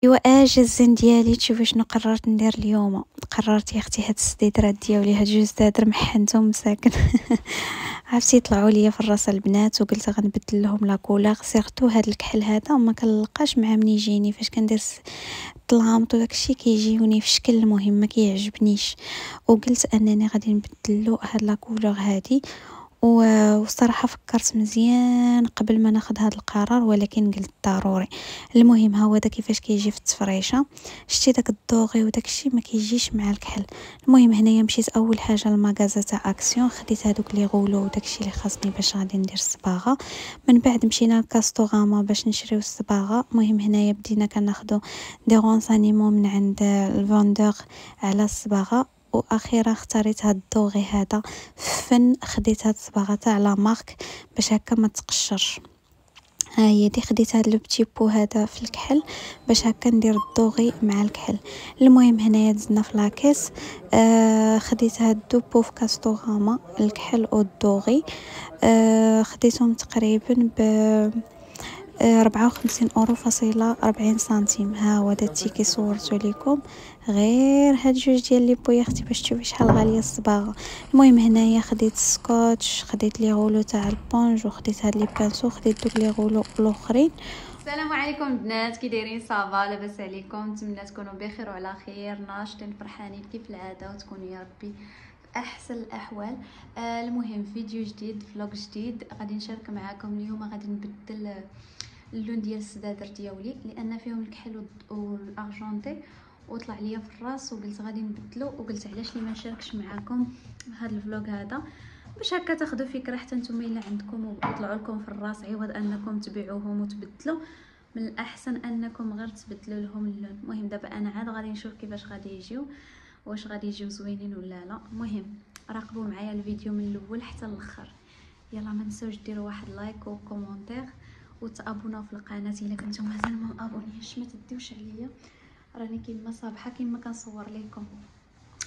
ايوا اجازين ديالي تشوفي شنو قررت ندير اليوم. قررت يا اختي هاد السديدرات ديالي هاد جوج سدادر محنتهم مساكن عرفتي طلعوا ليا في الراس البنات وقلت غنبدل لهم لا كولور سيرتو هاد الكحل هذا ما كنلقاش مع من يجيني فاش كندير الطلامط وداكشي كيجيوني في شكل المهم ما كيعجبنيش وقلت انني غادي نبدل له هاد لا كولور هادي والصراحه فكرت مزيان قبل ما ناخذ هذا القرار ولكن قلت ضروري. المهم ها هو دا كيفاش كيجي في التفريشه شتي داك الدوغي وداك الشيء ما كيجيش مع الكحل. المهم هنايا مشيت اول حاجه للمغازه تاع اكسيون خديت هذوك لي غولو وداك الشيء اللي خاصني باش غادي ندير الصباغه. من بعد مشينا لكاستوغاما باش نشريو الصباغه. المهم هنايا بدينا كناخذوا دي رونسانيمون من عند الفوندور على الصباغه واخيرا اختاريت هاد الدوغي هذا فن خديت هاد الصباغه تاع لا مارك باش هكا ما تقشرش. ها هي دي خديت هاد لو بتي بو هذا في الكحل باش هكا ندير الدوغي مع الكحل. المهم هنايا دزنا في لاكيس خديت هاد دو بو في كاستوغاما الكحل والدوغي خديتهم تقريبا ب 54 €40 ها هو دا التيكي صورته لكم غير هاد جوج ديال لي بو اختي باش تشوفي شحال غاليه الصباغه. المهم هنايا خديت سكوتش خديت لي غولو تاع البونج وخديت هاد لي بانسو خديت دوك لي غولو الاخرين. السلام عليكم البنات، كي دايرين؟ صافا لاباس عليكم؟ نتمنى تكونوا بخير وعلى خير ناشطين فرحانين كيف العاده وتكونوا يا ربي في احسن الاحوال. المهم فيديو جديد فلوق جديد غادي نشارك معكم اليوم. غادي نبدل اللون ديال السدادر ديالي لان فيهم الكحل والارجونتي وطلع ليا في الراس وقلت غادي نبدلو وقلت علاش لي ما نشاركش معكم هذا الفلوق هذا باش هكا تاخذوا فكره حتى نتوما الا عندكم ويطلعوا لكم في الراس عوض انكم تبيعوهم وتبدلوا من الاحسن انكم غير تبدلوا لهم اللون. المهم دابا انا عاد غادي نشوف كيفاش غادي يجيو واش غادي يجيو زوينين ولا لا. المهم راقبوا معايا الفيديو من الاول حتى الاخر. يلا ما تنساوش ديروا واحد لايك وكومونتير وتابوناو في القناه الا كنتم مازال ما مابونيش. ما تديوش عليا راني كيما صباحه كيما كنصور لكم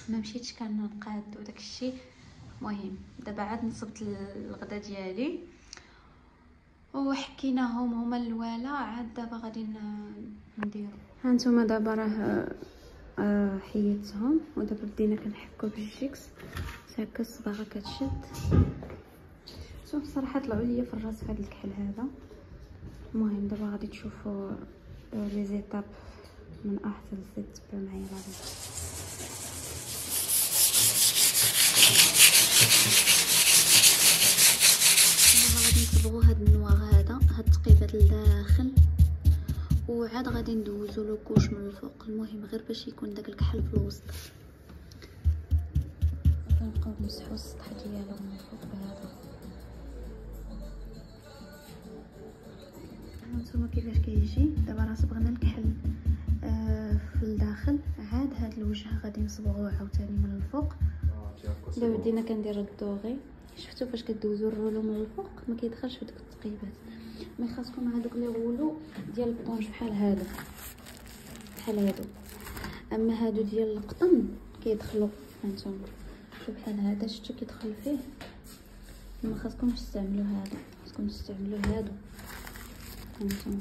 ما مشيتش كنقاد وداك الشيء. المهم دابا عاد نصبت الغدا ديالي وحكيناهم هما الوالا عاد دابا غادي نديرو. هانتوما دابا راه حيدتهم ودابا بدينا كنحكو بالجيكس هكا الصباغه كتشد. شوف صراحه طلعوا ليا في الراس فهاد الكحل هذا. المهم دابا غادي تشوفوا لي زيتاب من احسن زيت تبعوا معايا دابا. نصبغوا هاد النوار هذا هاد التقيبات لداخل وعاد غادي ندوزو لو كوش من الفوق. المهم غير باش يكون داك الكحل في الوسط كنبقاو نمسحوا السطح ديالو من الفوق بهذا. هانتوما كيفاش كيجي دابا راه صبغنا الكحل في الداخل عاد هاد الوجه غادي نصبغوه عاوتاني من الفوق. دابا بدينا كندير الدوغي شفتوا فاش كدوزوا الرولو من الفوق ما كيدخلش في ديك التقيبات. مي خاصكم هذوك لي غولو ديال البونج بحال هادو بحال هادو اما هادو ديال القطن كيدخلوا. هانتوما شوف بحال هذا شفتوا كيدخل فيه. ما خاصكمش تستعملوا هادو خاصكم تستعملوا هادو. هانتوما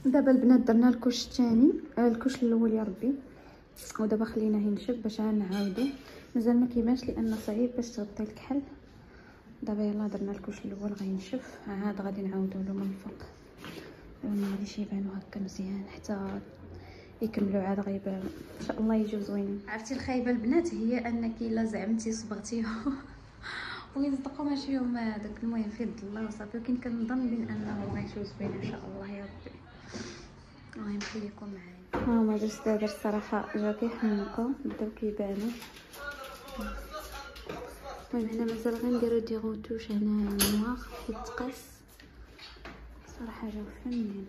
دابا البنات درنا الكوش الثاني الكوش الاول يا ربي ودابا خليناه ينشف باش غنعاودو. مازال ما كيبانش لان صعيب باش تغطي الكحل. دابا يلا درنا الكوش الاول غينشف عاد غادي نعاودو له من الفوق وما غاديش يبانو هكا مزيان حتى يكملوا عاد غيبانو ان شاء الله يجيو زوينين. عرفتي الخايبه البنات هي انك الا زعمتي صبغتيهم ويصدقوا ماشي فيهم داك. المهم في يد الله وصافي ولكن كنظن بان انهم غيجيو زوينين ان شاء الله يا ربي. المهم خليكم معايا. ها هما جوج سدادر الصراحه جاو كيحمقوا بداو كيبانوا. المهم هنا مازال غنديرو دي غوتوش هنا نوار حيت تقاس صراحه جاو فنين.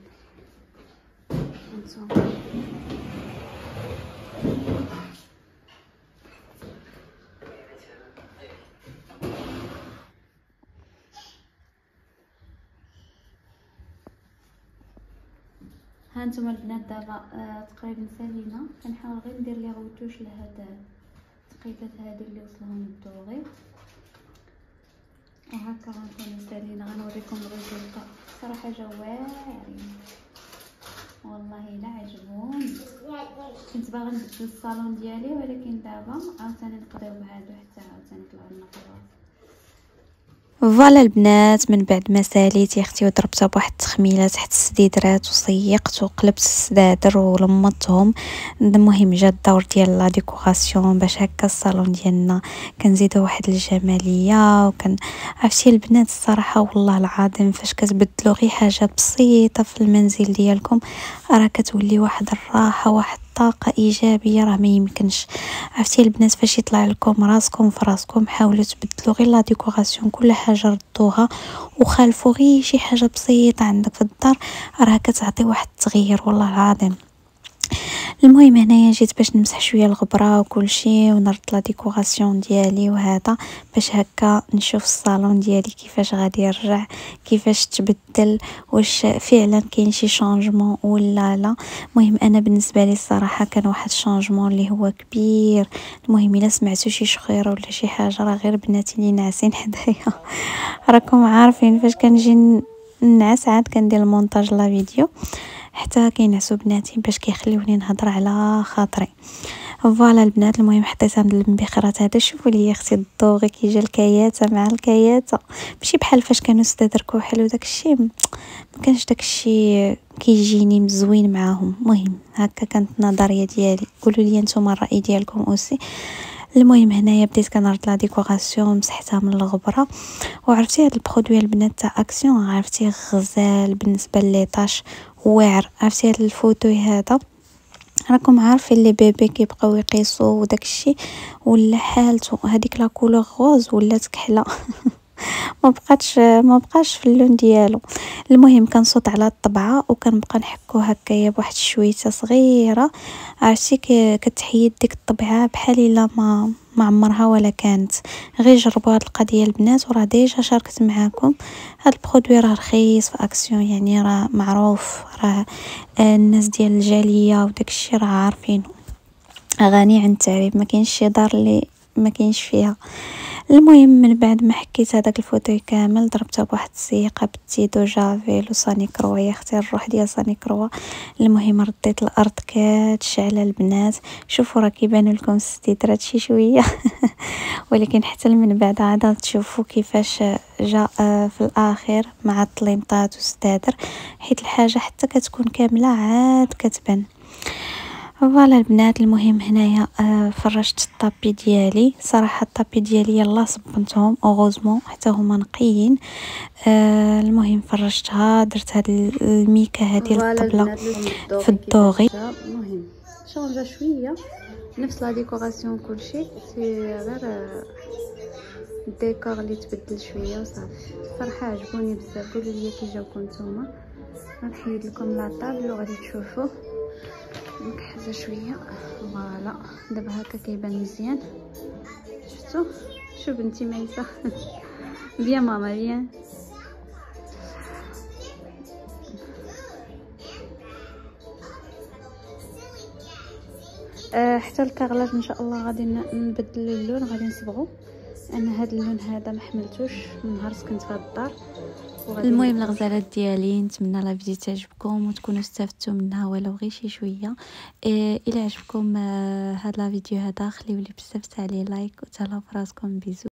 هانتوما ها نتوما البنات دابا تقريبا سالينا. كنحاول غير ندير لي غوتوش لهاد التقيتات هادو اللي وصلهم الدوغي، وهكا غنكونو سالينا. غنوريكم الريزلطا، صراحه جا واعرين والله الا عجبوني. كنت باغا نبدل الصالون ديالي، ولكن دابا عاوتاني نقضيو بهادو حتى عاوتاني طلعوا لنا قراص. فوالا البنات، من بعد ما ساليت يا اختي وضربتها بواحد التخميله تحت السديدرات وصيقت وقلبت السدادر ولمطهم. المهم جا الدور ديال لا ديكوراسيون باش هكا الصالون ديالنا كنزيدو واحد الجماليه. وكان عرفتي البنات الصراحه والله العظيم فاش كتبدلوا غير حاجه بسيطه في المنزل ديالكم راه كتولي واحد الراحه، واحد طاقه ايجابيه راه ما يمكنش. عرفتي البنات فاش يطلع لكم راسكم في راسكم حاولوا تبدلوا غير لا ديكوراسيون، كل حاجه ردوها وخالفوا غير شي حاجه بسيطه عندك في الدار راه كتعطي واحد التغيير والله العظيم. المهم هنايا جيت باش نمسح شويه الغبره وكل شيء ونرد لا ديكوراسيون ديالي وهذا باش هكا نشوف الصالون ديالي كيفاش غادي يرجع، كيفاش تبدل، واش فعلا كاين شي شانجمون ولا لا. المهم انا بالنسبه لي الصراحه كان واحد الشانجمون اللي هو كبير. المهم الا سمعتوا شي شخيره ولا شي حاجه راه غير بناتي اللي ناعسين حدايا. راكم عارفين فاش كنجي نعس عاد كندير المونتاج لا فيديو حتى كينعسوا بناتي باش كيخليوني نهضر على خاطري. فوالا البنات، المهم حطيتها من المبخرات هذا. شوفوا لي يا اختي الدوغي كي جا الكياته مع الكياته ماشي بحال فاش كانوا ستادر كحل وداك الشيء، ما كانش داك الشيء كيجيني مزوين معاهم. المهم هكا كانت النظريه ديالي، قولوا لي نتوما الراي ديالكم اوسي. المهم هنايا بديت كنرد لا ديكوراسيون، مسحتها من الغبره. وعرفتي هاد البرودوي البنات تاع اكسيون عرفتي غزال بالنسبه ليطاش واعر. عرفتي هاد الفوتوي هذا راكم عارفين لي بيبي كيبقاو يقيسوا وداك الشيء ولا حالته هذيك لا كولور غوز ولات كحله ما بقاش في اللون ديالو. المهم كنصوت على الطبعه وكنبقى نحكو هكايا بواحد شويته صغيره. عرفتي كتحيد ديك الطبعه بحال الا ما عمرها ولا كانت. غير جربوا هاد القضيه البنات وراه ديجا شاركت معاكم. هاد البرودوي راه رخيص في اكسيون، يعني راه معروف، راه الناس ديال الجاليه وداك الشيء راه عارفينه، غني عن التعريف، ما كاينش شي دار اللي ما كاينش فيها. المهم من بعد ما حكيت هذاك الفوتوي كامل ضربته بواحد السيقه بالتيدو جافيل وصاني كروا يا اختي الروح ديال صاني كروا. المهم رديت الارض كتشعل البنات. شوفوا راه كيبان لكم الستيترات شي شويه ولكن حتى من بعد عاد تشوفوا كيفاش جاء في الاخر مع الطليمطات والستادر، حيت الحاجه حتى كتكون كامله عاد كتبان. فوالا البنات، المهم هنايا فرشت الطابي ديالي. صراحه الطابي ديالي يلا صبنتهم اوغوزمون حتى هما نقيين. المهم فرشتها، درت هاد الميكا هذه الطبله في الدوغي. المهم شونجا شويه نفس لا ديكوراسيون كلشي، سي غير الديكور اللي تبدل شويه وصافي. صراحه عجبوني بزاف. قولوا لي كي جاوكم نتوما. غنحيد لكم لا طابل وغادي تشوفوا نكحزه شويه. فوالا دابا هكا كيبان مزيان. شفتوا؟ شو بنتي ميسه بيان ماما بيان. حتى الكاغلاج ان شاء الله غادي نبدل اللون، غادي نصبغو. انا هذا اللون هذا ما حملتوش من نهار كنت في الدار. المهم الغزالات ديالي نتمنى لا فيديو تعجبكم وتكونوا استفدتوا منها ولو غير شي شويه. الى عجبكم هذا لا فيديو هذا خليولي بزاف تاع لي لايك وتهلاو فراسكم. بيزو.